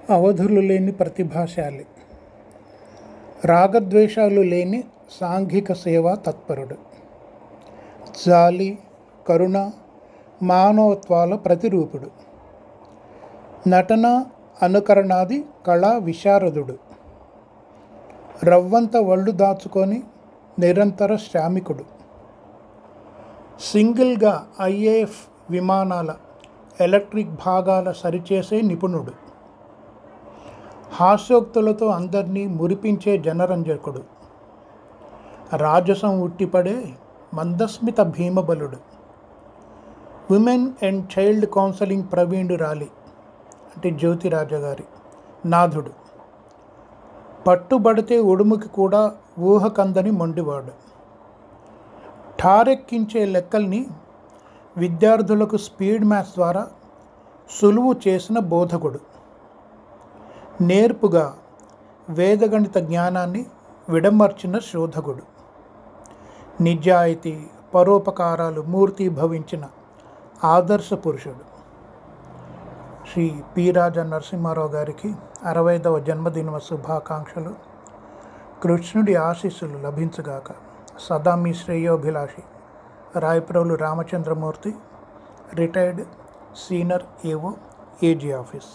అవధులు లేని ప్రతిభాశాలి, రాగద్వేషాలు లేని సాంఘిక సేవా తత్పరుడు, జాలి, కరుణ, మానవత్వాల ప్రతిరూపుడు, నటన, అనుకరణాది కళా విశారదుడు, రవ్వంత వళ్ళు దాచుకొని నిరంతర శ్రామికుడు, సింగిల్గా ఐఏఎఫ్ విమానాల ఎలక్ట్రిక్ భాగాల సరిచేసే నిపుణుడు, హాస్యోక్తులతో అందరినీ మురిపించే జనరంజకుడు, రాజసం ఉట్టిపడే మందస్మిత భీమబలుడు, విమెన్ అండ్ చైల్డ్ కౌన్సిలింగ్ ప్రవీణురాలి అంటే జ్యోతిరాజ గారి నాథుడు, పట్టుబడితే ఉడుముకి కూడా ఊహకందని మొండివాడు, ఠారెక్కించే లెక్కల్ని విద్యార్థులకు స్పీడ్ మ్యాథ్స్ ద్వారా సులువు చేసిన బోధకుడు, నేర్పుగా వేదగణిత జ్ఞానాన్ని విడమర్చిన శోధకుడు, నిజాయితీ, పరోపకారాలు మూర్తీభవించిన ఆదర్శ పురుషుడు. శ్రీ పి. రాజా నరసింహారావు గారికి 65వ జన్మదిన శుభాకాంక్షలు. కృష్ణుడి ఆశీస్సులు లభించగాక. సదా మీ శ్రేయోభిలాషి Rayaprolu Ramachandramurthy, retired senior AO, AG office.